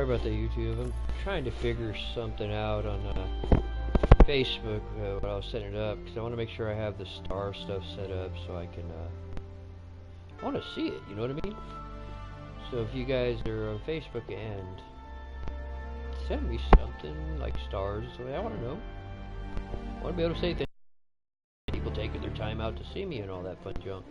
Sorry about that, YouTube. I'm trying to figure something out on Facebook when I was setting it up, because I want to make sure I have the star stuff set up so I can, I want to see it, you know what I mean? So if you guys are on Facebook and send me something like stars, so I want to know. I want to be able to say thank you. People taking their time out to see me and all that fun junk.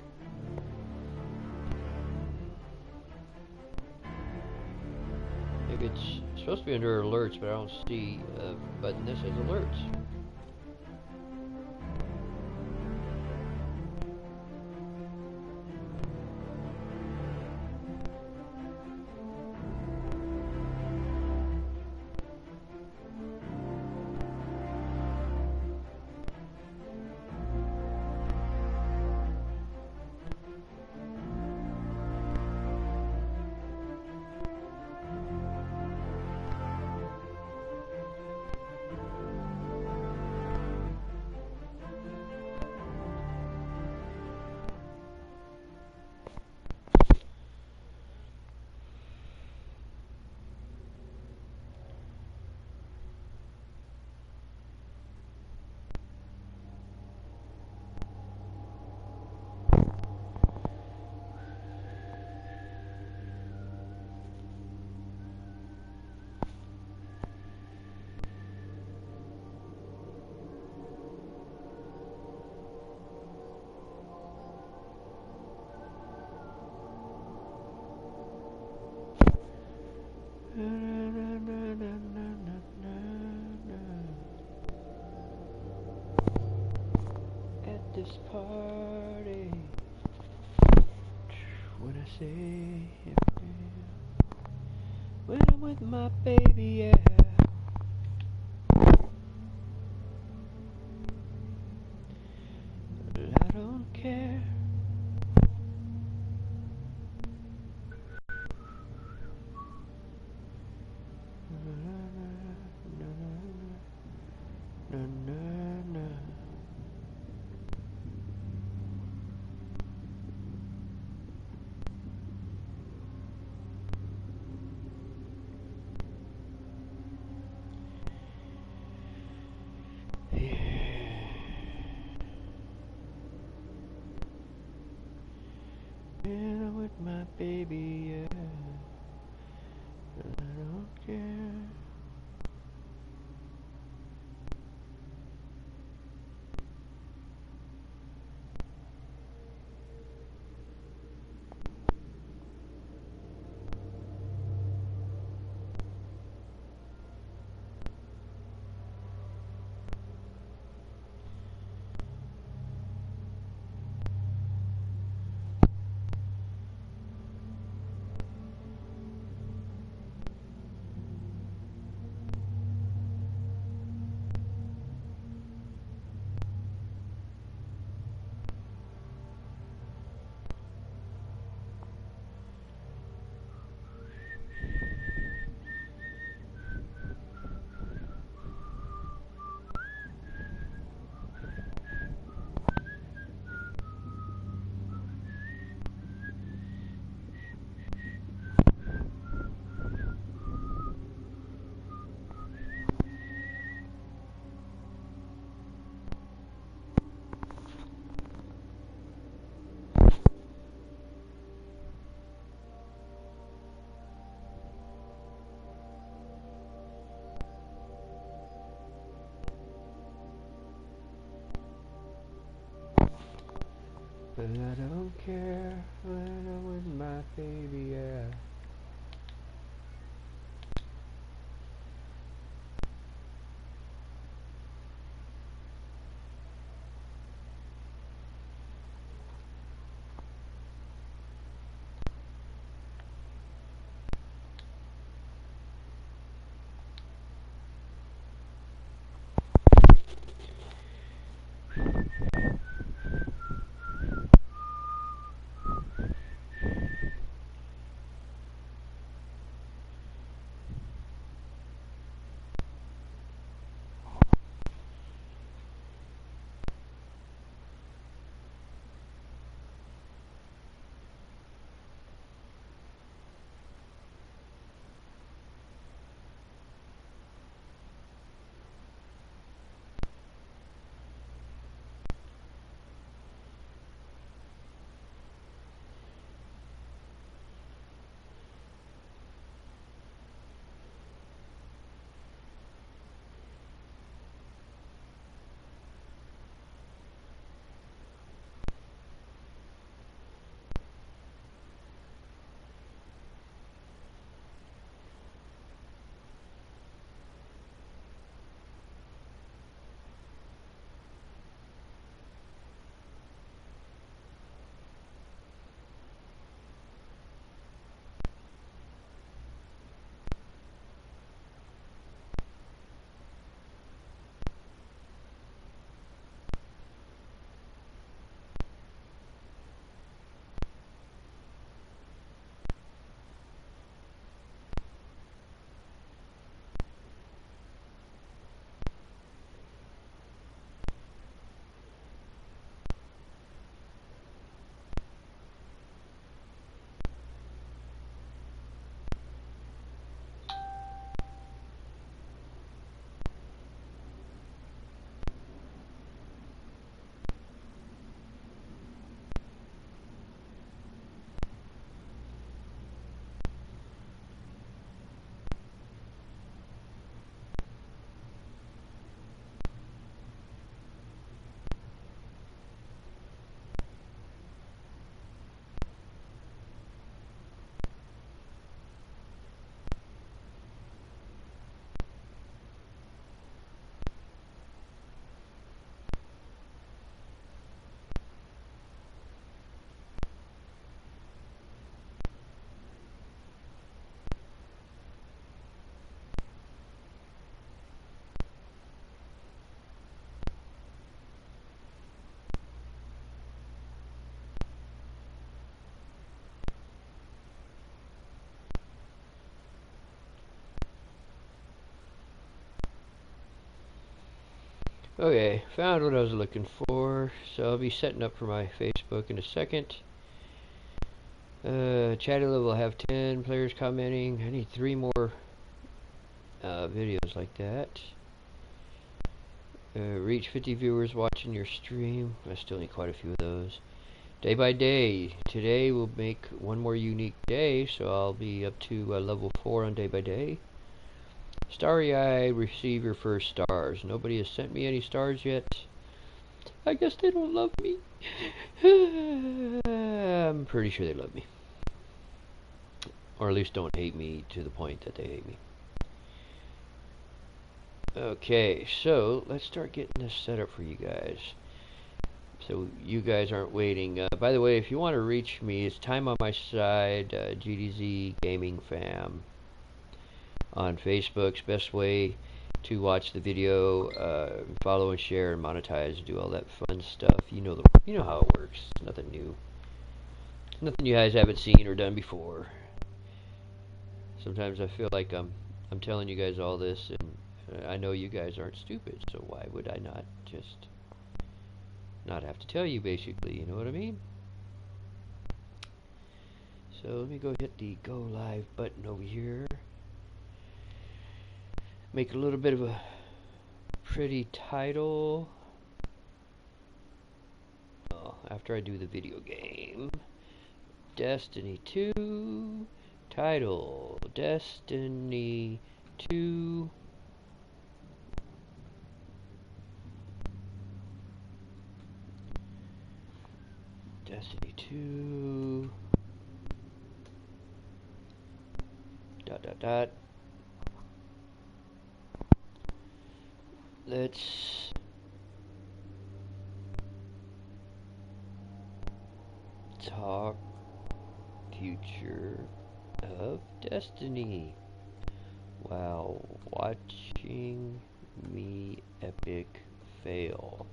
Maybe it's supposed to be under alerts, but I don't see a button that says alerts. At this party, when I say when I'm with my baby, yeah. I don't care. When I'm with my baby, yeah. I don't care. But I don't care when I'm with my baby, yeah. Okay, found what I was looking for. So I'll be setting up for my Facebook in a second. Chat level will have 10 players commenting. I need 3 more videos like that. Reach 50 viewers watching your stream. I still need quite a few of those. Day by day. Today we'll make one more unique day, so I'll be up to level 4 on day by day. Starry Eye, receive your first stars. Nobody has sent me any stars yet. I guess they don't love me. I'm pretty sure they love me. Or at least don't hate me to the point that they hate me. Okay, so let's start getting this set up for you guys. So you guys aren't waiting. By the way, if you want to reach me, it's Tymeonmyside GDZ Gaming Fam on Facebook's best way to watch the video, follow and share and monetize, and do all that fun stuff. You know how it works. It's nothing new. Nothing you guys haven't seen or done before. Sometimes I feel like I'm telling you guys all this, and I know you guys aren't stupid, so why would I not just not have to tell you, basically, you know what I mean? So let me go hit the go live button over here. Make a little bit of a pretty title. Oh, after I do the video game. Destiny 2. Title. Destiny 2. Destiny 2. ... Let's talk future of Destiny while watching me epic fail.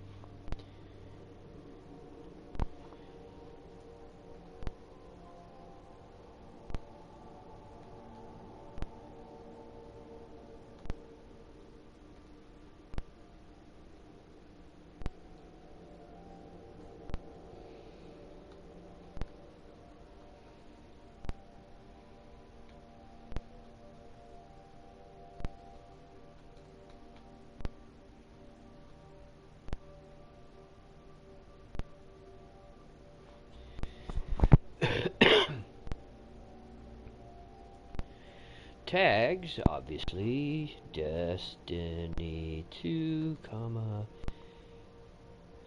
Tags, obviously, Destiny 2, comma,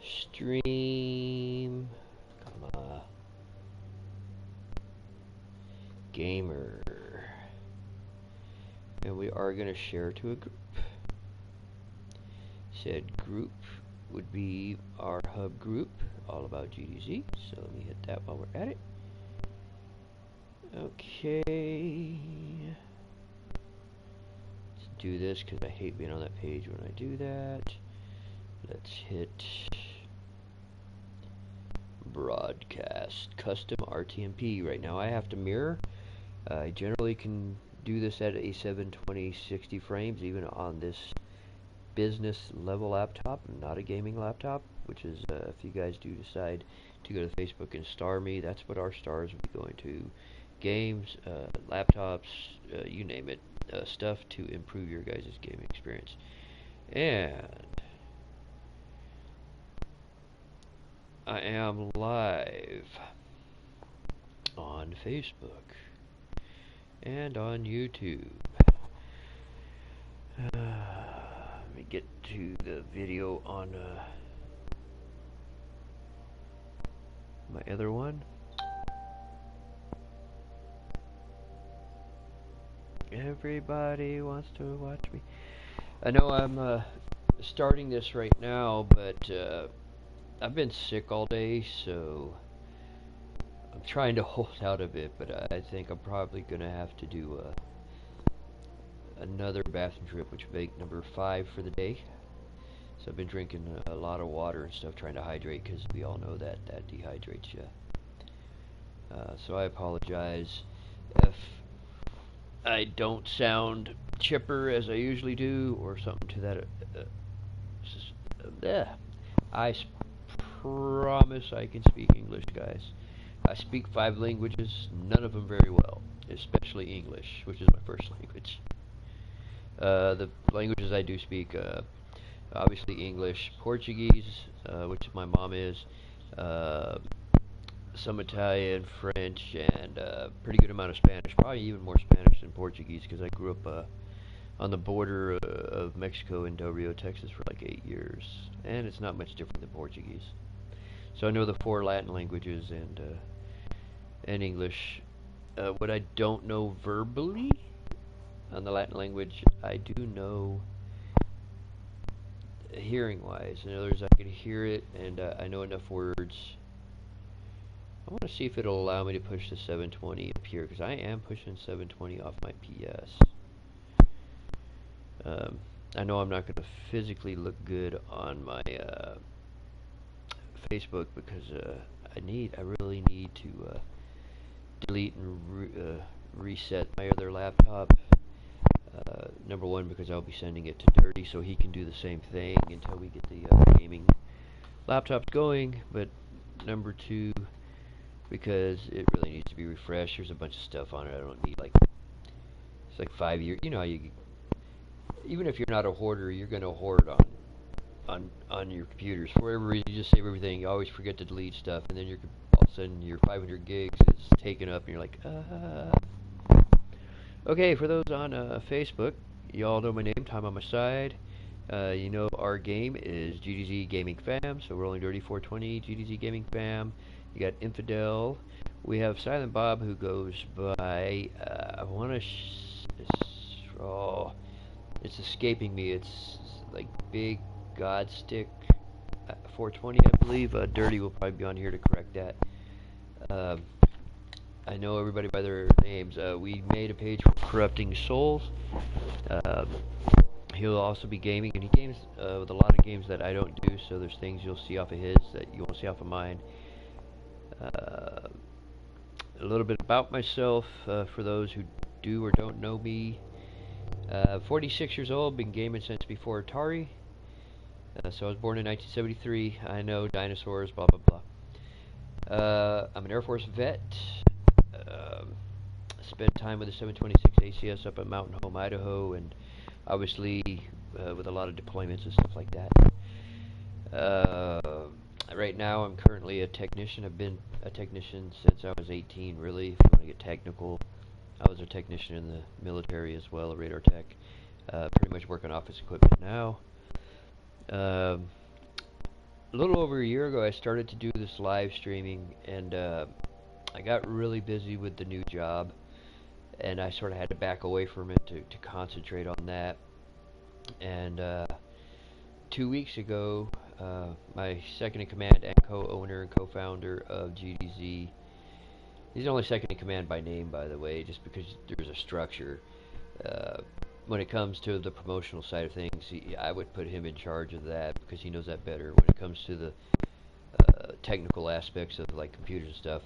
stream, comma, gamer. And we are going to share to a group. Said group would be our hub group, all about GDZ. So let me hit that while we're at it. Okay. Do this because I hate being on that page when I do that. Let's hit broadcast custom RTMP. Right now I have to mirror. I generally can do this at a 720 60 frames even on this business level laptop, not a gaming laptop, which is if you guys do decide to go to Facebook and star me, that's what our stars will be going to. Games, laptops, you name it. Stuff to improve your guys' gaming experience. And I am live on Facebook and on YouTube. Let me get to the video on my other one. Everybody wants to watch me. I know I'm starting this right now, but I've been sick all day, so I'm trying to hold out a bit, but I think I'm probably going to have to do another bathroom trip, which would make number 5 for the day. So I've been drinking a lot of water and stuff, trying to hydrate, because we all know that dehydrates you. So I apologize if I don't sound chipper as I usually do, or something to that Yeah, I promise I can speak English, guys. I speak 5 languages, none of them very well, especially English, which is my first language. The languages I do speak, obviously English, Portuguese, which my mom is, uh, some Italian, French, and a pretty good amount of Spanish. Probably even more Spanish than Portuguese because I grew up on the border of Mexico in Del Rio, Texas for like 8 years, and it's not much different than Portuguese. So I know the 4 Latin languages and English. What I don't know verbally on the Latin language, I do know hearing wise. In other words, I can hear it and I know enough words. I want to see if it'll allow me to push the 720 up here because I am pushing 720 off my PS. I know I'm not going to physically look good on my Facebook because I really need to delete and reset my other laptop. Number one, because I'll be sending it to Dirty so he can do the same thing until we get the gaming laptops going. But number two, because it really needs to be refreshed. There's a bunch of stuff on it I don't need. Like it's like 5 years. You know how you, even if you're not a hoarder, you're gonna hoard on your computers for whatever reason. You just save everything. You always forget to delete stuff, and then you're all of a sudden your 500 gigs is taken up, and you're like, Okay, for those on Facebook, you all know my name, Tymeonmyside. You know our game is GDZ Gaming Fam, so Rolling Dirty 420, GDZ Gaming Fam. You got Infidel. We have Silent Bob who goes by, I want to, oh, it's escaping me. It's like Big Godstick 420, I believe. Dirty will probably be on here to correct that. I know everybody by their names. We made a page for Corrupting Souls. Uh, he'll also be gaming, and he games with a lot of games that I don't do, so there's things you'll see off of his that you won't see off of mine. A little bit about myself for those who do or don't know me. 46 years old, been gaming since before Atari. So I was born in 1973. I know dinosaurs, blah blah blah. I'm an Air Force vet. Spent time with the 726 ACS up at Mountain Home, Idaho, and obviously with a lot of deployments and stuff like that. Right now, I'm currently a technician. I've been a technician since I was 18, really, if you want to get technical. I was a technician in the military as well, a radar tech. Pretty much work on office equipment now. A little over a year ago, I started to do this live streaming, and I got really busy with the new job, and I sort of had to back away from it to concentrate on that. And 2 weeks ago, my second in command and co-owner and co-founder of GDZ, he's only second in command by name, by the way, just because there's a structure. When it comes to the promotional side of things, I would put him in charge of that because he knows that better. When it comes to the technical aspects of like computers and stuff,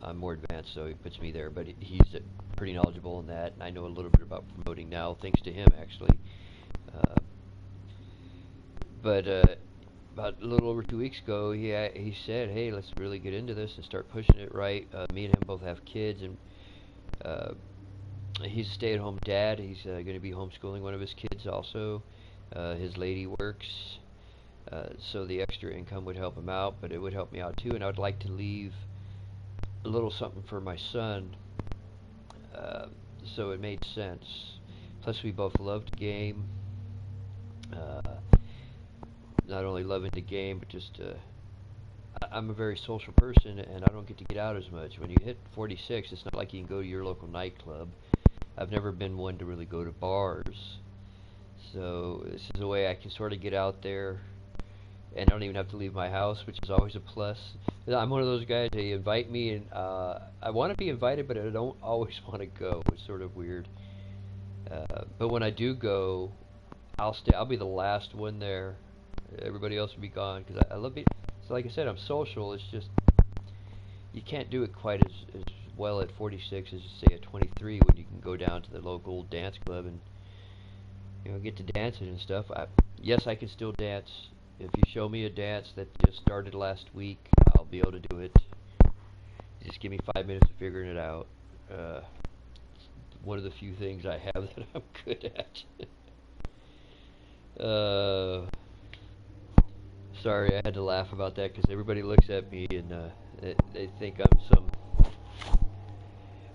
I'm more advanced, so he puts me there. But he's pretty knowledgeable in that, and I know a little bit about promoting now, thanks to him actually. But about a little over 2 weeks ago, he said, "Hey, let's really get into this and start pushing it right." Me and him both have kids, and he's a stay-at-home dad. He's going to be homeschooling one of his kids also. His lady works, so the extra income would help him out, but it would help me out too. And I would like to leave a little something for my son, so it made sense. Plus, we both love to game. Not only loving to game, but just I'm a very social person, and I don't get to get out as much. When you hit 46, it's not like you can go to your local nightclub. I've never been one to really go to bars, so this is a way I can sort of get out there, and I don't even have to leave my house, which is always a plus. I'm one of those guys, they invite me, and I want to be invited, but I don't always want to go. It's sort of weird. But when I do go, I'll stay. I'll be the last one there. Everybody else will be gone because I love it. So like I said, I'm social. It's just you can't do it quite as well at 46 as say at 23 when you can go down to the local dance club and get to dancing and stuff. Yes, I can still dance If you show me a dance that just started last week, I'll be able to do it. Just give me 5 minutes of figuring it out. One of the few things I have that I'm good at. Sorry, I had to laugh about that because everybody looks at me and they think I'm some...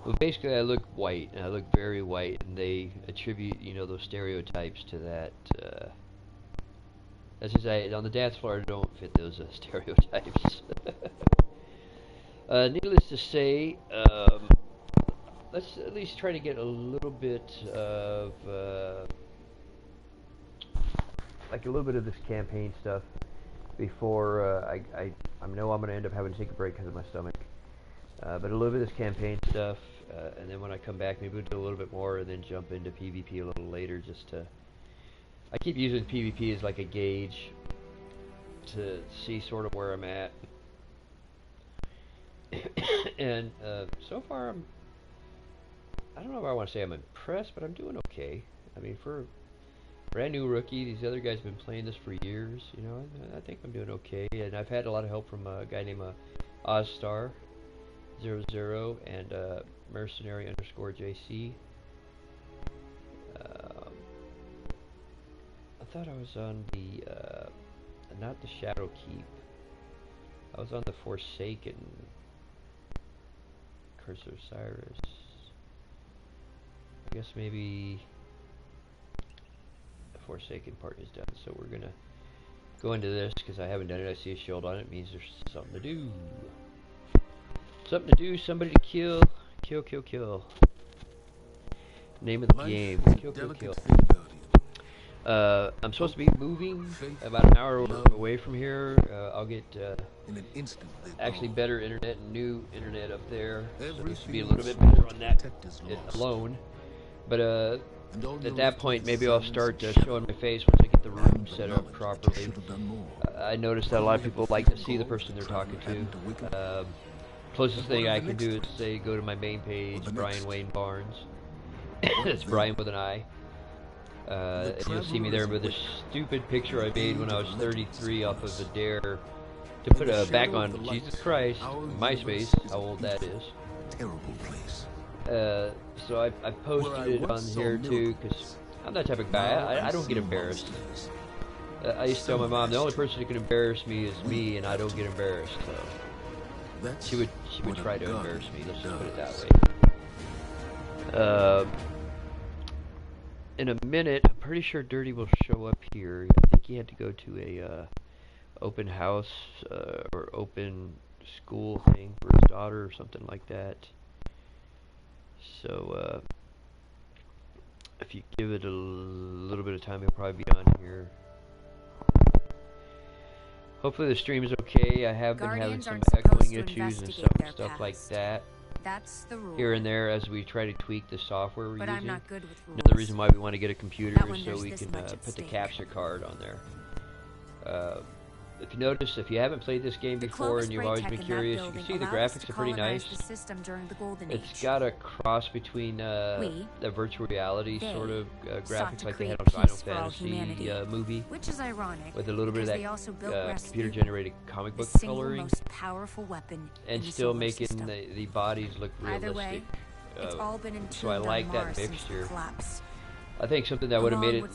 Well, basically I look white, and I look very white, and they attribute, you know, those stereotypes to that. That's just, on the dance floor I don't fit those stereotypes. Needless to say, let's at least try to get a little bit of, like a little bit of this campaign stuff before I know I'm going to end up having to take a break because of my stomach. But a little bit of this campaign stuff, and then when I come back, maybe we'll do a little bit more, and then jump into PvP a little later. Just to, I keep using PvP as like a gauge to see sort of where I'm at. And so far, I don't know if I want to say I'm impressed, but I'm doing okay. I mean, for a brand new rookie, these other guys have been playing this for years. You know, I think I'm doing okay, and I've had a lot of help from a guy named Ozstar00 and Mercenary_JC. I thought I was on the not the Shadow Keep. I was on the Forsaken. Curse of Cyrus. I guess maybe the Forsaken part is done, so we're gonna go into this because I haven't done it. I see a shield on it. It means there's something to do. Something to do, somebody to kill. Kill, kill, kill. Name of the game. Kill, kill, kill. I'm supposed to be moving about an hour away from here. I'll get actually better internet and new internet up there. So this will be a little bit better on that alone. But at that point, maybe I'll start showing my face once I get the room set up properly. I noticed that a lot of people like to see the person they're talking to. Closest thing I can do is say go to my main page, Brian Wayne Barnes. That's Brian with an I. And you'll see me there with this stupid picture I made when I was 33 off of a dare to put a back on Jesus Christ, MySpace, how old that is. So I posted it on here too, because I'm that type of guy. I don't get embarrassed. I used to tell my mom, the only person who can embarrass me is me, and I don't get embarrassed. She would try to embarrass me, let's just put it that way. In a minute, I'm pretty sure Dirty will show up here. I think he had to go to a open house or open school thing for his daughter or something like that. So if you give it a little bit of time, he'll probably be on here. Hopefully the stream is okay. I have been having some echoing issues and stuff like that. That's the rule. Here and there as we try to tweak the software we're using. I'm not good with rules. Another reason why we want to get a computer is so we can put the capture card on there. If you notice, if you haven't played this game before and you've always been curious, you can see the graphics are pretty nice. It's got a cross between the virtual reality sort of graphics like they had on Final Fantasy movie, which is ironic, with a little bit of that computer-generated comic book coloring, and still making the bodies look realistic. So I like that mixture. I think something that would have made it,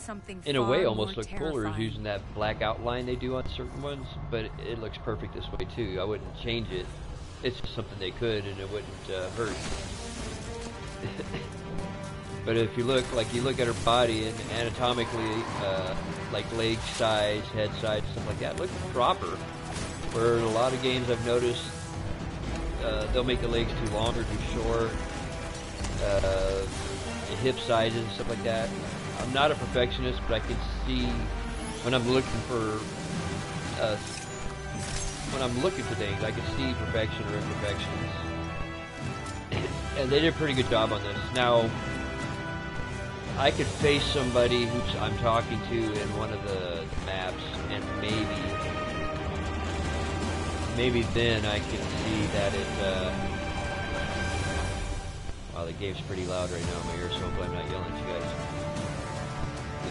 in a way, almost look cooler is using that black outline they do on certain ones, but it looks perfect this way too. I wouldn't change it. It's just something they could, and it wouldn't hurt. But if you look, like you look at her body, and anatomically, like leg size, head size, stuff like that, looks proper. Where in a lot of games I've noticed, they'll make the legs too long or too short. Hip sizes and stuff like that. I'm not a perfectionist, but I can see when I'm looking for things, I can see perfection or imperfections. And they did a pretty good job on this. Now, I could face somebody who I'm talking to in one of the maps, and maybe then I can see that it. Wow, the game's pretty loud right now in my ear, so hopefully I'm not yelling at you guys.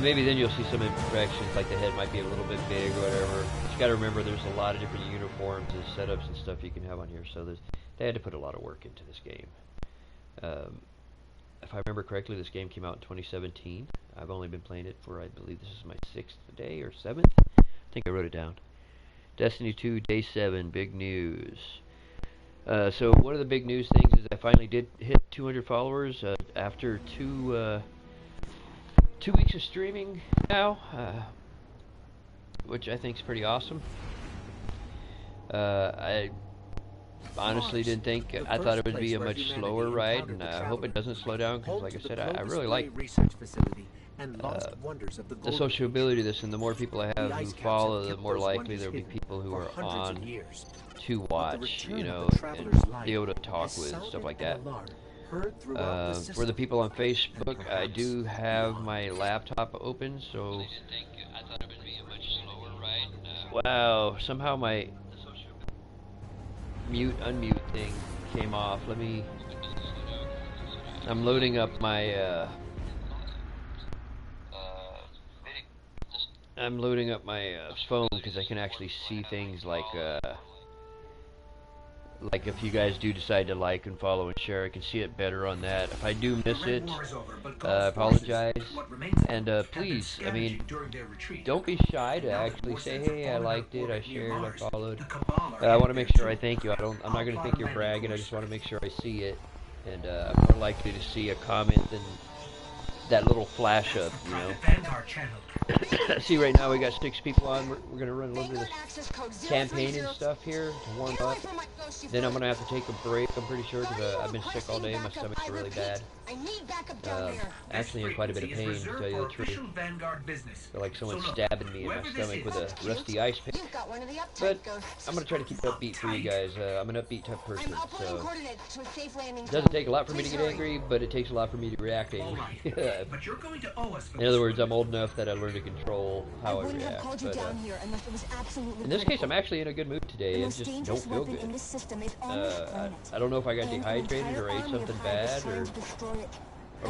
Maybe then you'll see some imperfections, like the head might be a little bit big or whatever. You got to remember there's a lot of different uniforms and setups and stuff you can have on here, so they had to put a lot of work into this game. If I remember correctly, this game came out in 2017. I've only been playing it for, I believe this is my 6th day or 7th. I think I wrote it down. Destiny 2 Day 7, big news. So one of the big news things is I finally did hit 200 followers after two weeks of streaming now, which I think is pretty awesome. I honestly didn't think, I thought it would be a much slower ride, and I hope it doesn't slow down, because like I said, I really like the sociability of this, and the more people I have who follow, the more likely there'll be people who are on to watch, you know, and be able to talk with and stuff like that. For the people on Facebook, I do have my laptop open, so wow, somehow my unmute thing came off. I'm loading up my phone, because I can actually see things like if you guys do decide to like and follow and share, I can see it better on that. If I do miss it, I apologize. And please, I mean, don't be shy to actually say, hey, I liked it, I shared, I followed. I want to make sure I thank you. I'm not going to think you're bragging, I just want to make sure I see it. And I'm more likely to see a comment than that little flash up, you know. See, right now we got 6 people on. We're going to run a little bit of this campaign and stuff here to warm up. Then I'm going to have to take a break, I'm pretty sure, because I've been sick all day. My stomach's really bad. Actually in quite a bit of pain, to tell you the truth. I feel like someone's stabbing me in my stomach with a rusty ice pick. But I'm going to try to keep upbeat for you guys. I'm an upbeat type person, so it doesn't take a lot for me to get angry, but it takes a lot for me to react angry. In other words, I'm old enough that I learned to control how I react. But, in this case, I'm actually in a good mood today. I just don't feel good. I don't know if I got dehydrated or ate something bad or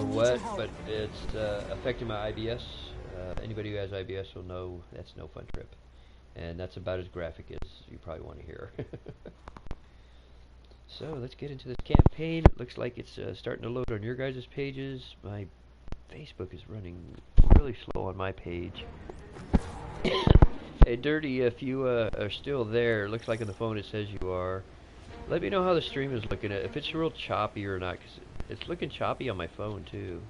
what, but it's affecting my IBS. Anybody who has IBS will know that's no fun trip. And that's about as graphic as you probably want to hear. So let's get into this campaign. It looks like it's starting to load on your guys' pages. My Facebook is running really slow on my page. Hey, Dirty, if you are still there, looks like on the phone it says you are. Let me know how the stream is looking. If it's real choppy or not, because it's looking choppy on my phone too.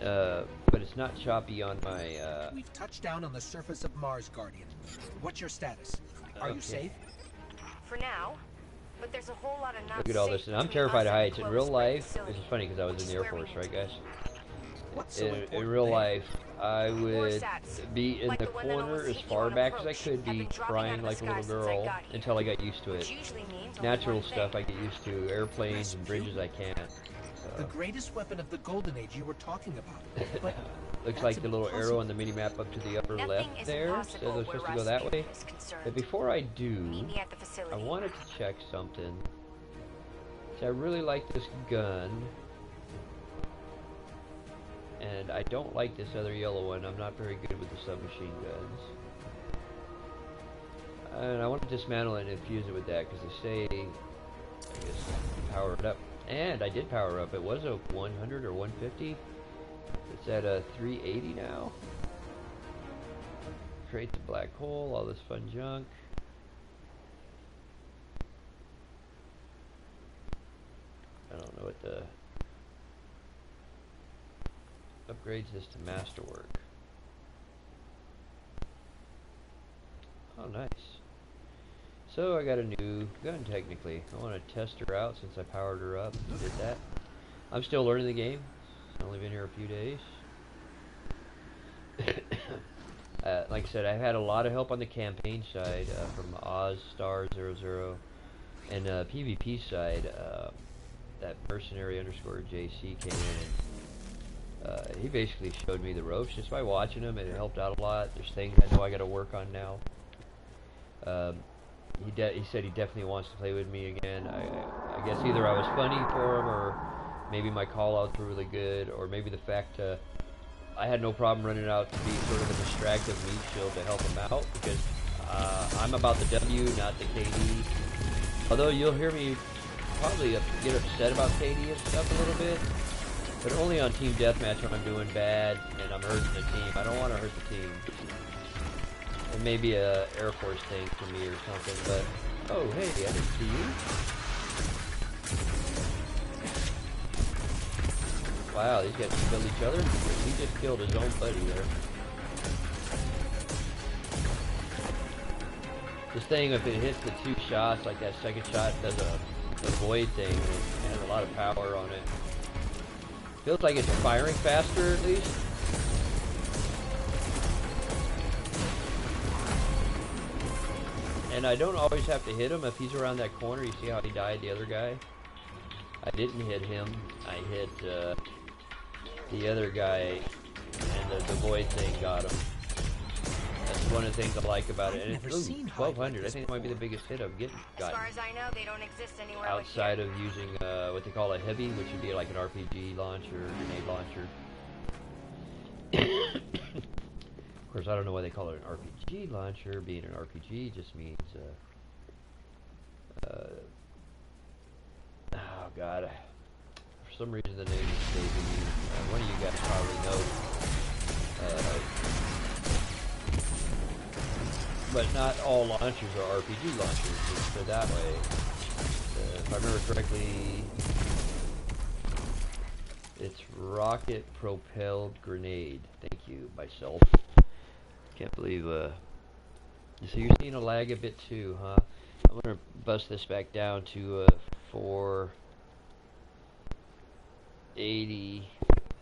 But it's not choppy on my. We've touched down on the surface of Mars, Guardian. What's your status? Are you safe? For now. But there's a whole lot of look at all this, and I'm terrified of heights. In real life, this is funny because I was in the Air Force, right, guys? In real life, I would be in the corner as far back as I could be, crying like a little girl until I got used to it. Natural stuff I get used to, airplanes and bridges I can't. The greatest weapon of the Golden Age you were talking about. Looks like the little arrow on the mini-map up to the upper left there says I'm supposed to go that way. But before I do, I wanted to check something. So I really like this gun. And I don't like this other yellow one. I'm not very good with the submachine guns. And I want to dismantle it and infuse it with that, because they say, I guess, power it up. And I did power up. It was a 100 or 150. It's at a 380 now. Create the black hole, all this fun junk. I don't know what the upgrades this to masterwork. Oh, nice. So I got a new gun technically. I want to test her out since I powered her up. Did that. I'm still learning the game. I've only been here a few days. Like I said, I've had a lot of help on the campaign side from OzStar00 and PvP side. That mercenary _ JC came in and he basically showed me the ropes just by watching him, and it helped out a lot. There's things I know I got to work on now. He said he definitely wants to play with me again. I guess either I was funny for him, or maybe my call outs were really good, or maybe the fact I had no problem running out to be sort of a distractive meat shield to help him out because I'm about the W, not the KD. Although you'll hear me probably get upset about KD and stuff a little bit, but only on team deathmatch when I'm doing bad and I'm hurting the team. I don't want to hurt the team. It may be a Air Force thing for me or something, but oh hey, I didn't see you. Wow, these guys killed each other. He just killed his own buddy there. This thing, if it hits the 2 shots, like that second shot does a void thing, it has a lot of power on it. Feels like it's firing faster at least. And I don't always have to hit him if he's around that corner. You see how he died, the other guy? I didn't hit him. I hit the other guy, and the void thing got him. That's one of the things I like about it. And it's 1,200. I think it might be the biggest hit I've gotten. As far as I know, they don't exist anywhere outside of using what they call a heavy, which would be like an RPG launcher, grenade launcher. Of course, I don't know why they call it an RPG launcher. Being an RPG just means, oh god, for some reason the name is escaping me. One of you guys probably know. But not all launchers are RPG launchers, just put it that way. If I remember correctly, it's rocket propelled grenade. Thank you, myself. Can't believe, so you're seeing a lag a bit too, huh? I'm gonna bust this back down to 480.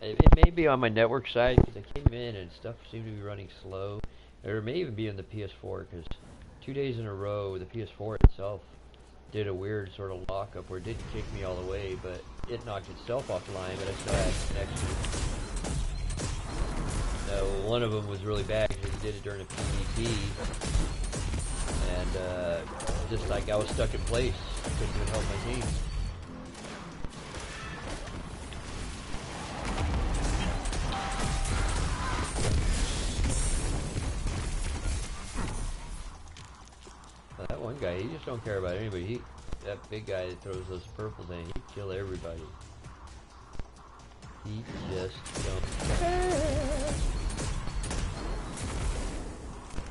It may be on my network side because I came in and stuff seemed to be running slow. Or it may even be on the PS4 because 2 days in a row the PS4 itself did a weird sort of lockup where it didn't kick me all the way, but it knocked itself offline, but I still had connection. One of them was really bad because he did it during a PvP, and just like I was stuck in place, couldn't even help my team. That one guy, he just don't care about anybody. That big guy that throws those purple things, he'd kill everybody. He just don't care.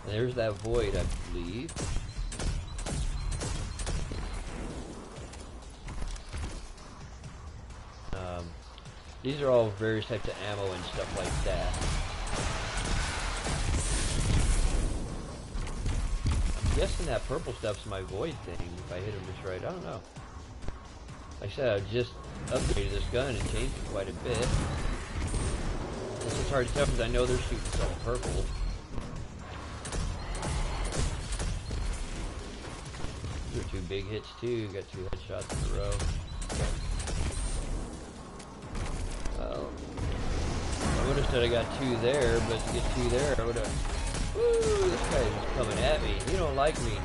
And there's that void, I believe. These are all various types of ammo and stuff like that. I'm guessing that purple stuff's my void thing if I hit him just right. I don't know. Like I said, I just upgraded this gun and changed it quite a bit. It's just hard to tell because I know they're shooting something purple. These are 2 big hits too. Got 2 headshots in a row. Well, I would have said I got 2 there, but to get 2 there, I would have. Woo! This guy is coming at me. He don't like me.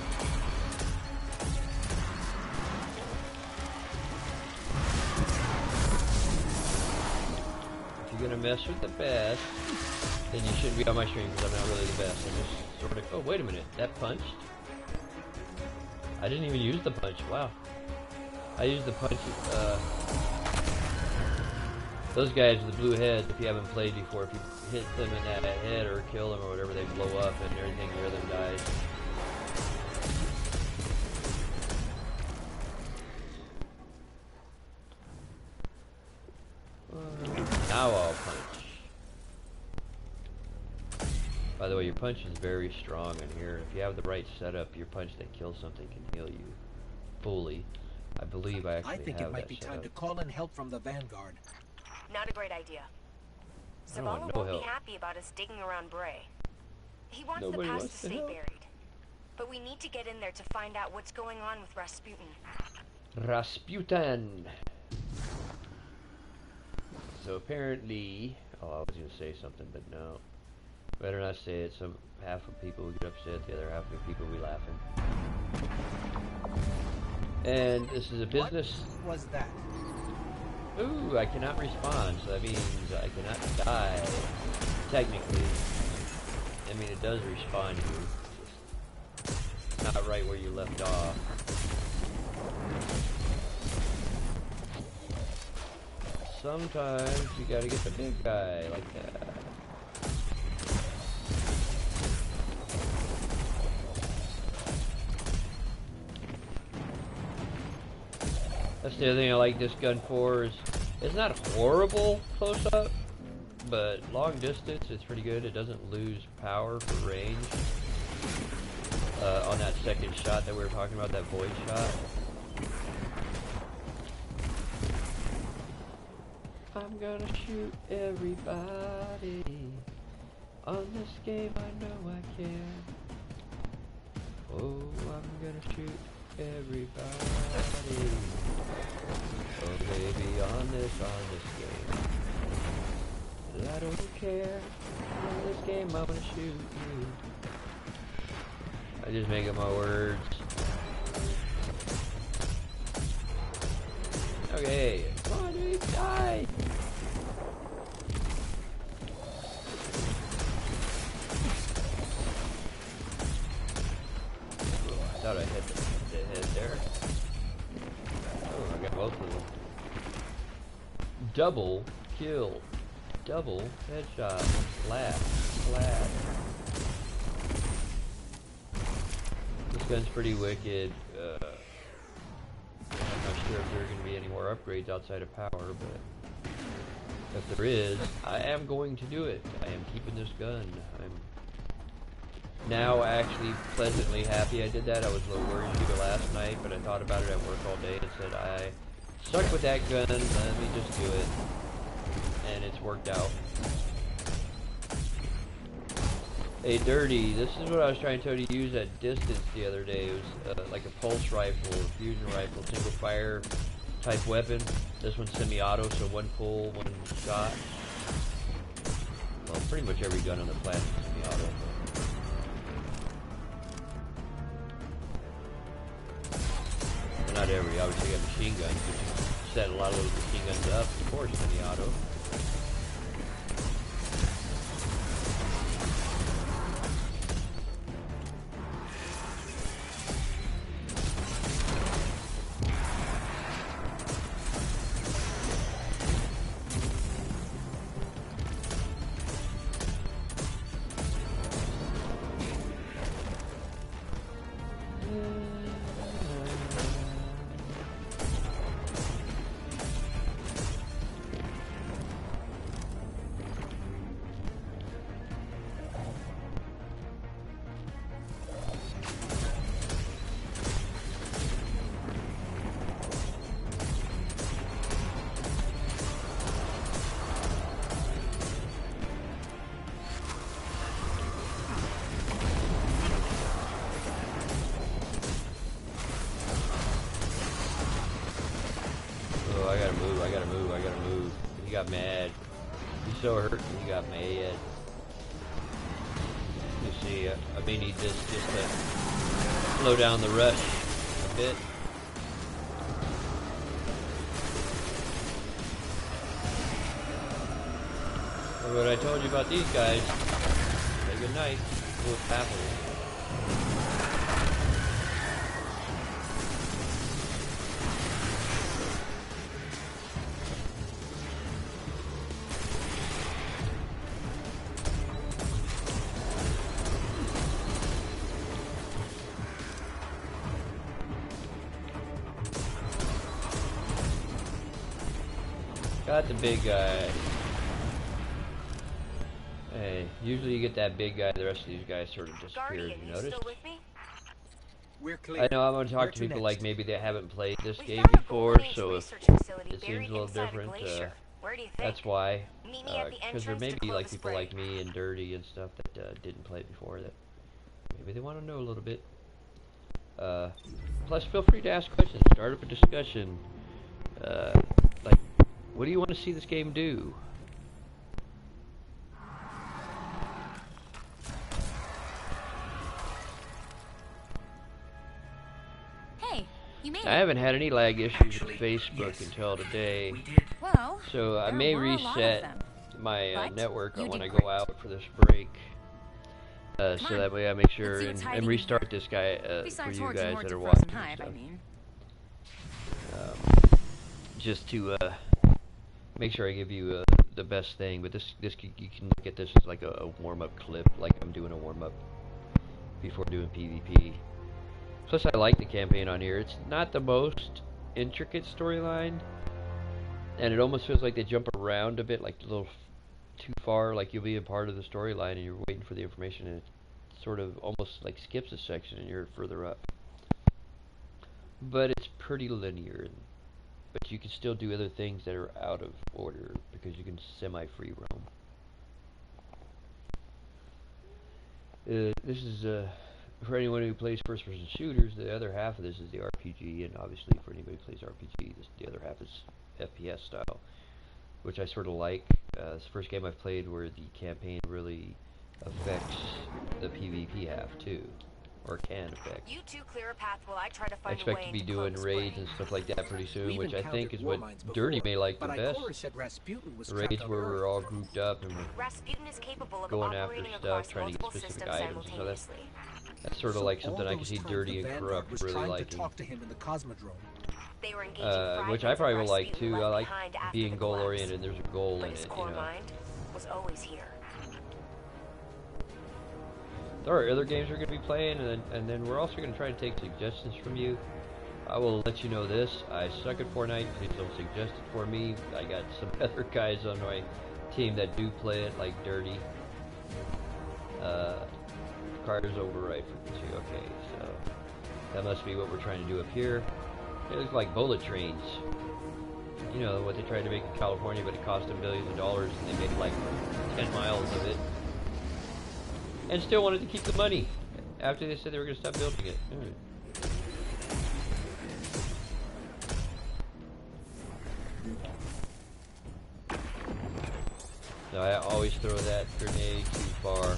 If you're gonna mess with the best, then you shouldn't be on my stream because I'm not really the best. I'm just sort of. Oh, wait a minute. That punched? I didn't even use the punch. Wow. I used the punch. Those guys with the blue heads, if you haven't played before, if you hit them in that head or kill them or whatever, they blow up and everything near them dies. Now I'll punch. By the way, your punch is very strong in here. If you have the right setup, your punch that kills something can heal you fully. I believe I actually have that. I think it might be time to call in help from the Vanguard. Not a great idea. Zavala won't be happy about us digging around Bray. He wants the past to stay buried. But we need to get in there to find out what's going on with Rasputin. Rasputin! So apparently... Oh, I was going to say something, but no. Better not say it. Some half of people will get upset, the other half of people will be laughing. And this is a business... What was that? Ooh, I cannot respond, so that means I cannot die. technically. I mean, it does respawn you. It's not right where you left off. Sometimes you gotta get the big guy like that. That's the other thing I like this gun for, is it's not horrible close up, but long distance it's pretty good. It doesn't lose power for range. On that second shot that we were talking about, that void shot. I'm gonna shoot everybody. On this game I know I can. Oh, I'm gonna shoot everybody. Oh baby, on this game. I don't care. On this game I wanna shoot you. I just make up my words. Okay, come on dude, die! Oh, I thought I hit the head there. Oh, I got both of them. Double kill. Double headshot. Flat. This gun's pretty wicked. I'm not sure if there are going to be any more upgrades outside of power, but if there is, I am going to do it. I am keeping this gun. I'm now actually pleasantly happy I did that. I was a little worried to do it last night, but I thought about it at work all day and said, I suck with that gun, let me just do it. And it's worked out. Hey Dirty, this is what I was trying to tell you to use at distance the other day. It was like a pulse rifle, fusion rifle, single fire type weapon. This one's semi-auto, so one pull, one shot. Well, pretty much every gun on the planet is semi-auto. Well, not every, obviously you got machine guns, but you set a lot of those machine guns up, of course, semi-auto. I gotta move. He got mad. He's so hurt, he got mad. You see, I may need this just to slow down the rush a bit. But what I told you about these guys, say good night. Cool apple. Got the big guy. Hey, usually you get that big guy, the rest of these guys sort of disappear, you notice? We're clear. I know I'm going to talk to people like maybe they haven't played this game before, so if it seems a little different, that's why. Because there may be like people like me and Dirty and stuff that didn't play it before, that maybe they want to know a little bit. Plus, feel free to ask questions, start up a discussion. Like, what do you want to see this game do? Hey, you made it. I haven't had any lag issues with Facebook until today. Well, so I may reset my network when I go out for this break. So that way I make sure and restart this guy for you guys that are watching. Just to make sure I give you the best thing. But this you can look at this as like a warm-up clip, like I'm doing a warm-up before doing PvP. Plus, I like the campaign on here. It's not the most intricate storyline, and it almost feels like they jump around a bit, like a little too far. Like you'll be a part of the storyline and you're waiting for the information, and it sort of almost like skips a section and you're further up. But it's pretty linear, but you can still do other things that are out of order because you can semi-free roam. This is for anyone who plays first-person shooters. The other half of this is the RPG, and obviously for anybody who plays RPG, the other half is FPS style, which I sort of like. It's the first game I've played where the campaign really affects the PvP half too, or can affect. You two clear a path while I try to I find expect a way to be to doing raids and stuff like that pretty soon, which I think is what Dirty may like the best. Raids where we're all grouped up and we're going after stuff, trying to get specific items. So that's sort of like something I can see Dirty and Corrupt really liking. Which I probably will like too. I like being goal oriented. There's a goal in it, you know. There are other games we're going to be playing, and then we're also going to try to take suggestions from you. I will let you know this. I suck at Fortnite. Please don't suggest it for me. I got some other guys on my team that do play it, like Dirty. Carter's over right frequency. Okay, so that must be what we're trying to do up here. It looks like bullet trains. You know, what they tried to make in California, but it cost them billions of dollars, and they made like 10 miles of it. And still wanted to keep the money after they said they were going to stop building it. So I always throw that grenade too far.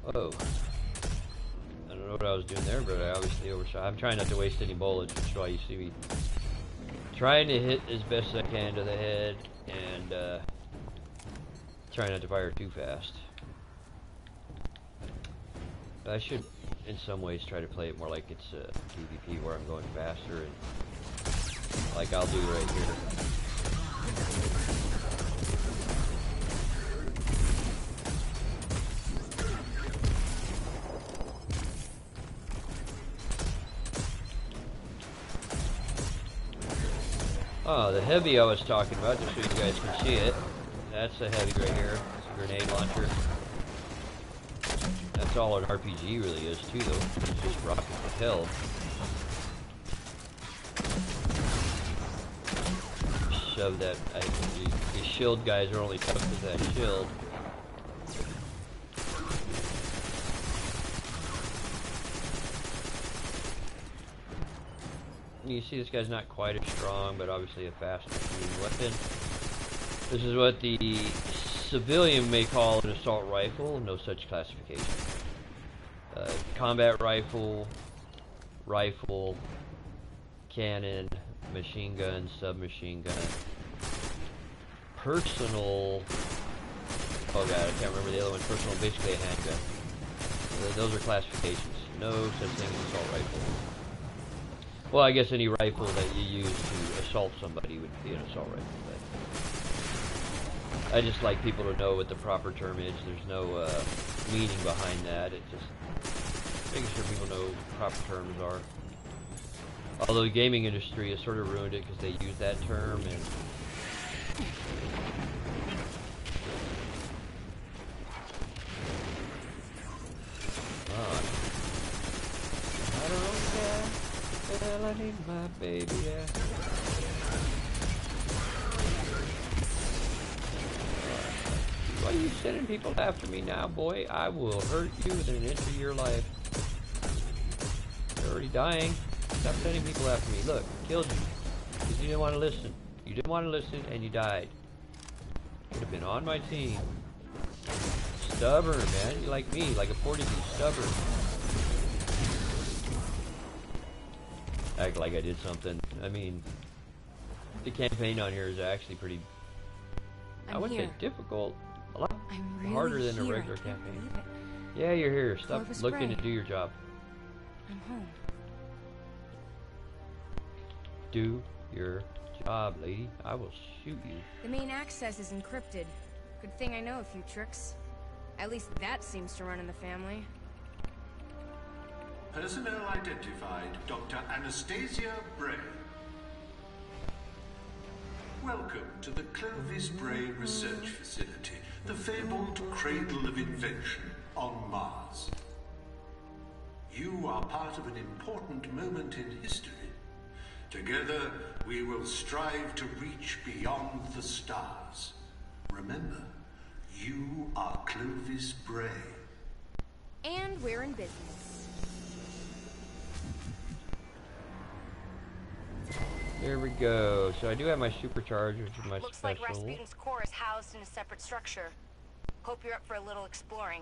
Whoa. I don't know what I was doing there, but I obviously overshot. I'm trying not to waste any bullets, which is why you see me trying to hit as best as I can to the head, and try not to fire too fast. I should, in some ways, try to play it more like it's PvP, where I'm going faster, and like I'll do right here. Oh, the heavy I was talking about, just so you guys can see it. That's the heavy right here. It's a grenade launcher. That's all an RPG really is too, though. It's just rocket propelled. Shove that. The shield guys are only tough with that shield. You see this guy's not quite as strong, but obviously a faster shooting weapon. This is what the civilian may call an assault rifle. No such classification. Combat rifle, cannon, machine gun, submachine gun, personal. Oh god, I can't remember the other one. Personal, basically a handgun. Those are classifications. No such thing as assault rifle. Well, I guess any rifle that you use to assault somebody would be an assault rifle, but I just like people to know what the proper term is. There's no meaning behind that. It just making sure people know what the proper terms are. Although the gaming industry has sort of ruined it because they use that term, and I don't care. Well, I need my baby, yeah. Why are you sending people after me now, boy? I will hurt you within an inch of your life. You're already dying. Stop sending people after me. Look, killed you. Because you didn't want to listen. You didn't want to listen, and you died. Could have been on my team. stubborn, man. You like me, like a Portuguese, stubborn. Act like I did something. I mean, the campaign on here is actually pretty, I wouldn't say difficult. A lot harder than a regular campaign. Yeah, you're here. Stop looking to do your job. I'm home. Do your job, lady. I will shoot you. The main access is encrypted. Good thing I know a few tricks. At least that seems to run in the family. Personnel identified, Dr. Anastasia Bray. Welcome to the Clovis Bray Research Facility, the fabled cradle of invention on Mars. You are part of an important moment in history. Together, we will strive to reach beyond the stars. Remember, you are Clovis Bray. And we're in business. There we go. So I do have my supercharger, which is my Looks special. like Rasputin's core is housed in a separate structure. Hope you're up for a little exploring.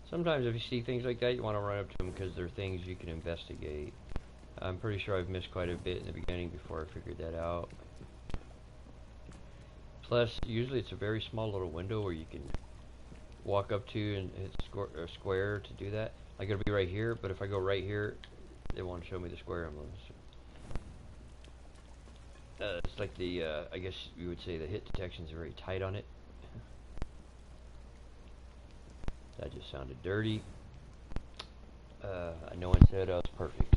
Sometimes if you see things like that, you want to run up to them because they're things you can investigate. I'm pretty sure I've missed quite a bit in the beginning before I figured that out. Plus, usually it's a very small little window where you can walk up to and hit square to do that. Like it'll be right here, but if I go right here, they won't show me the square emblems. It's like the, I guess you would say the hit detections are very tight on it. That just sounded dirty. No one said I was perfect.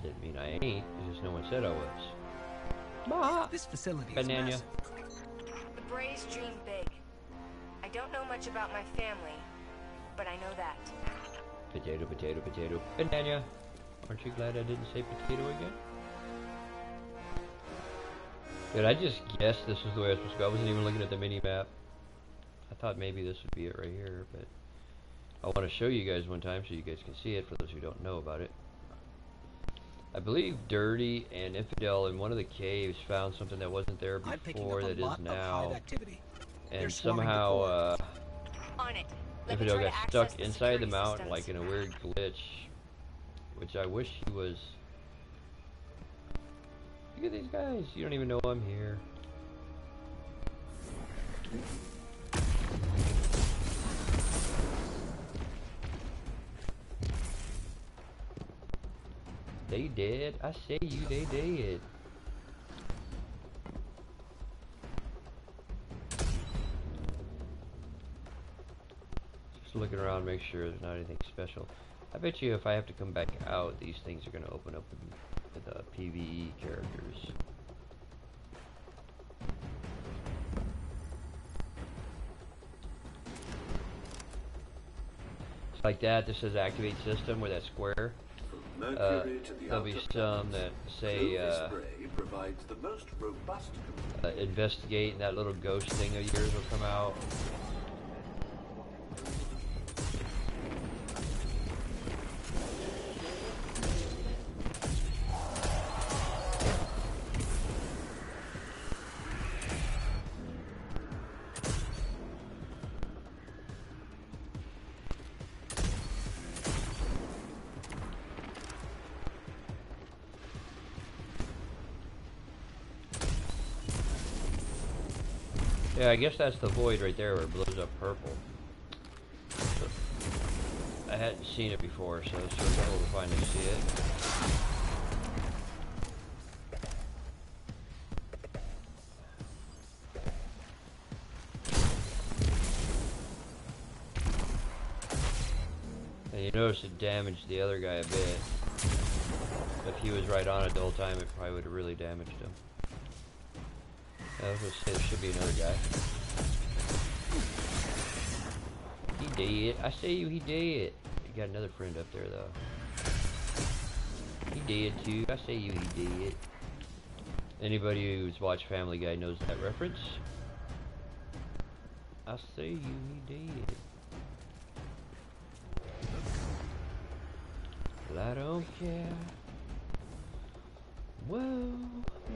Didn't mean I ain't, it's just no one said I was. Bah! This facility Banana. is massive. The Brays dream big. I don't know much about my family, but I know that. Potato, potato, potato. Banana. Aren't you glad I didn't say potato again? Dude, I just guessed this was the way I was supposed to go. I wasn't even looking at the mini-map. I thought maybe this would be it right here, but I want to show you guys one time so you guys can see it for those who don't know about it. I believe Dirty and Infidel in one of the caves found something that wasn't there before that is now. And somehow Infidel got stuck inside the mountain like in a weird glitch, which I wish he was. Look at these guys. You don't even know I'm here. They did. I say you, they did. Just looking around, make sure there's not anything special. I bet you if I have to come back out, these things are going to open up with PvE characters. It's like that. This says activate system with that square. There'll be some that say investigate, and that little ghost thing of yours will come out. Yeah, I guess that's the void right there where it blows up purple. So, I hadn't seen it before, so it's sort of cool to finally see it. And you notice it damaged the other guy a bit. If he was right on it the whole time, it probably would have really damaged him. I was gonna say there should be another guy. He dead. I say you, he dead. You got another friend up there though. He dead too. I say you, he dead. Anybody who's watched Family Guy knows that reference. I say you, he dead. Well, I don't care. Whoa,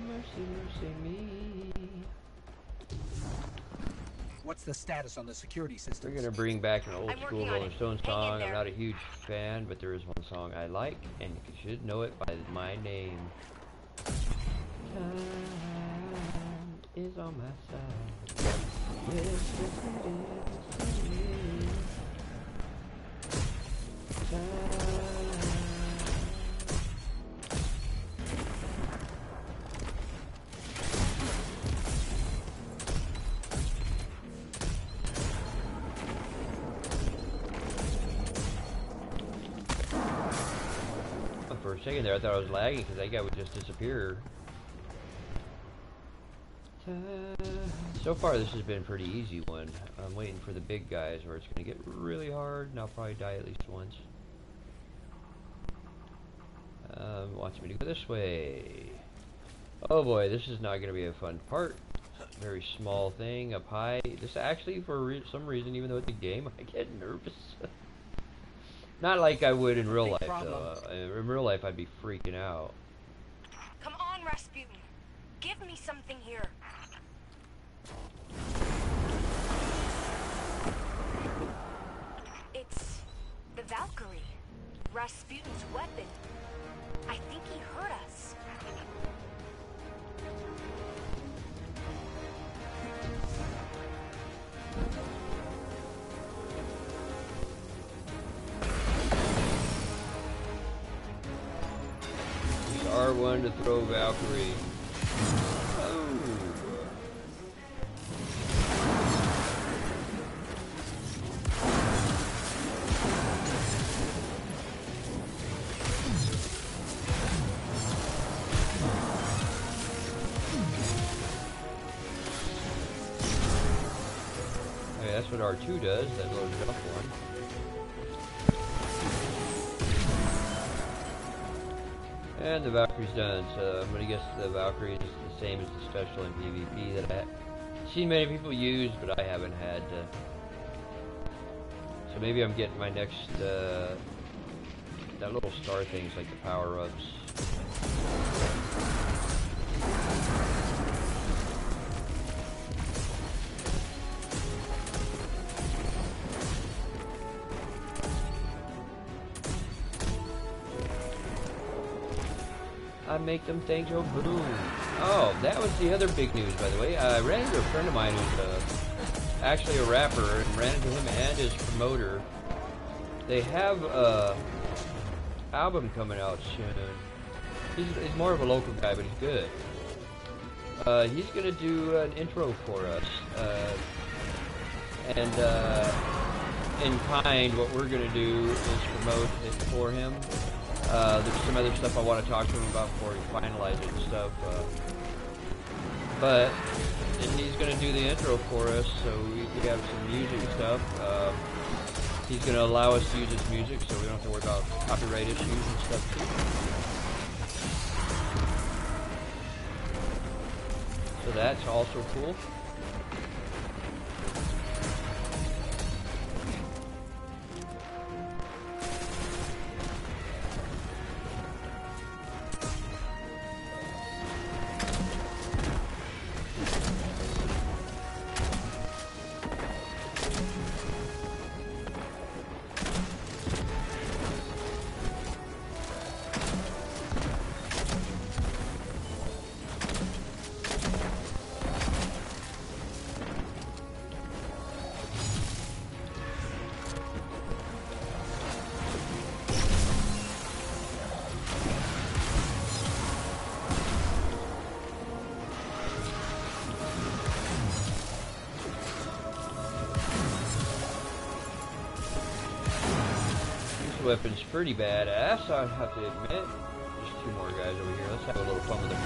mercy, mercy me. What's the status on the security system? We're gonna bring back an old school Rolling Stones song. I'm not a huge fan, but there is one song I like, and you should know it by my name. Time is on my side. Yes, yes it is. Time. For a second there, I thought I was lagging because that guy would just disappear. So far, this has been a pretty easy one. I'm waiting for the big guys where it's going to get really hard, and I'll probably die at least once. Wants me to go this way. Oh boy, this is not going to be a fun part. Very small thing up high. This actually, for some reason, even though it's a game, I get nervous. Not like I would in real life, though. In real life, I'd be freaking out. Come on, Rasputin. Give me something here. It's the Valkyrie. Rasputin's weapon. I think he hurt us. R1 to throw Valkyrie. Oh. Okay, that's what R2 does, that little jump one. And the Valkyrie's done, so I'm going to guess the Valkyrie is the same as the special in PvP that I've seen many people use, but I haven't had. So maybe I'm getting my next, that little star things like the power-ups. I make them think, oh boom. Oh, that was the other big news, by the way. I ran into a friend of mine who's actually a rapper, and ran into him and his promoter. They have a album coming out soon. He's more of a local guy, but he's good. He's gonna do an intro for us, and in kind, what we're gonna do is promote it for him. There's some other stuff I want to talk to him about before he finalizes it and stuff. But he's going to do the intro for us, so we have some music and stuff. He's going to allow us to use his music, so we don't have to worry about copyright issues and stuff too. So that's also cool. Weapon's pretty badass, I have to admit. There's two more guys over here. Let's have a little fun with them.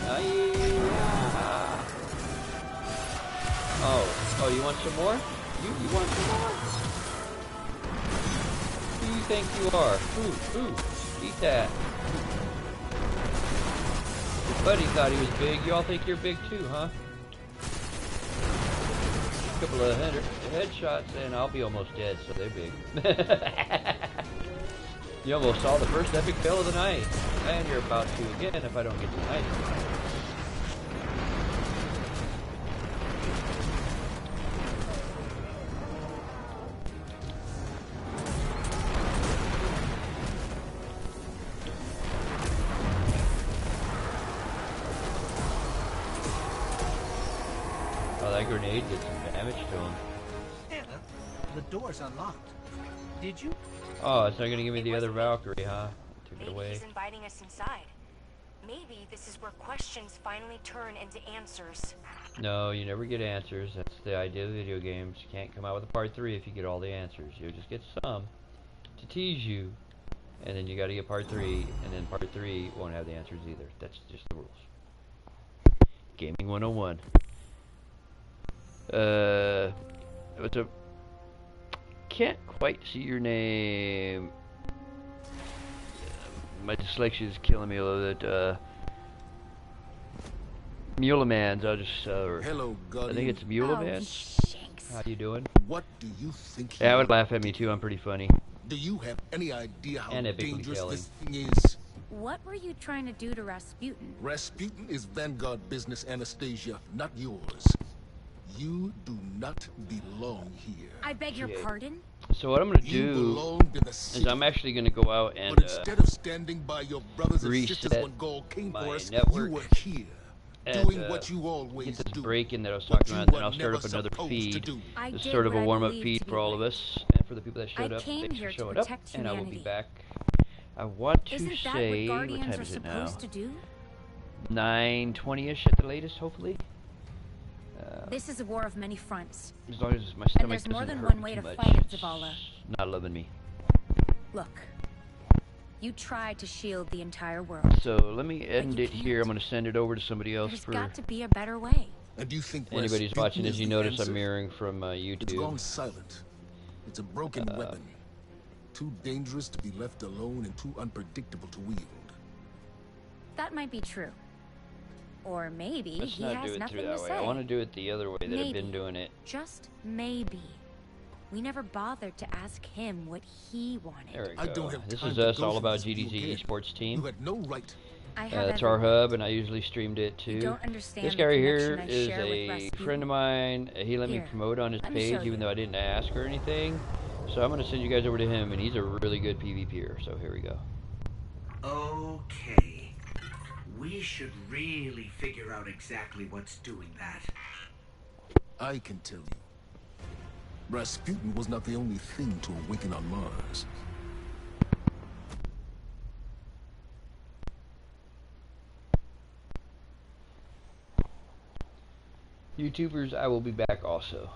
Oh, you want some more? You want some more? Who do you think you are? Who? Eat that. Your buddy thought he was big. You all think you're big too, huh? A couple of headshots and I'll be almost dead, so they're big. You almost saw the first epic fail of the night. And you're about to again if I don't get tonight. Oh, that grenade did some damage to him. Anna, the door's unlocked. Did you? Oh, it's not gonna give me the other Valkyrie, huh? Took it Maybe away. he's inviting us inside. Maybe this is where questions finally turn into answers. No, you never get answers. That's the idea of video games. You can't come out with a part 3 if you get all the answers. You'll just get some to tease you, and then you gotta get part 3, and then part 3 won't have the answers either. That's just the rules. Gaming 101. What's up? Can't quite see your name. My dyslexia is killing me a little bit. Muleman's, I'll just, Hello, Guardian. I think it's Muleman. Shanks. How you doing? What do you think? Yeah, I would laugh at me too, I'm pretty funny. Do you have any idea how And epically dangerous failing. this thing is? What were you trying to do to Rasputin? Rasputin is Vanguard business, Anastasia, not yours. You do not belong here. I beg your Okay. pardon? So what I'm gonna You do belonged in the is city. I'm actually gonna go out and But instead of standing by your brothers and sisters reset when Gaul came my for us, network you were here, and, doing what you always get this do. break in that I was What talking you about, and then were I'll start never up another supposed to feed. do. I It's did sort of a what I warm-up believed feed to be for all of right. us, and for the people that showed I up, came thanks here for to showing up, protect and I will be humanity. back. I want to Isn't that say, what what Guardians time are is it now? supposed to do? 9:20ish at the latest, hopefully. This is a war of many fronts. As long as my And stomach there's more doesn't than hurt one way too to much, fight it, it's Zavala. not loving me. Look, you tried to shield the entire world. So let me end you it here. I'm going to send it over to somebody else There's for got to be a better way. And you think anybody who's Rasputin watching. is As you the notice, answer? I'm mirroring from It's gone YouTube. silent. It's a broken weapon. Too dangerous to be left alone and too unpredictable to wield. That might be true. Or maybe Let's he not has do it nothing through to that way. say. I want to do it the other way that I've Maybe. been doing it. Just maybe. We never bothered to ask him what he wanted. There we I go. don't have This time is to us, go all through about this with you GDZ again. E-Sports You team. had no right. I have That's our every hub, and I usually streamed it too. You don't understand This the guy right connection here I is share with a Rasputin. friend of mine. He let me Here, promote on his let me page, show even you. though I didn't ask or anything. So I'm going to send you guys over to him, and he's a really good PvPer. So here we go. Okay. We should really figure out exactly what's doing that. I can tell you. Rasputin was not the only thing to awaken on Mars. YouTubers, I will be back also.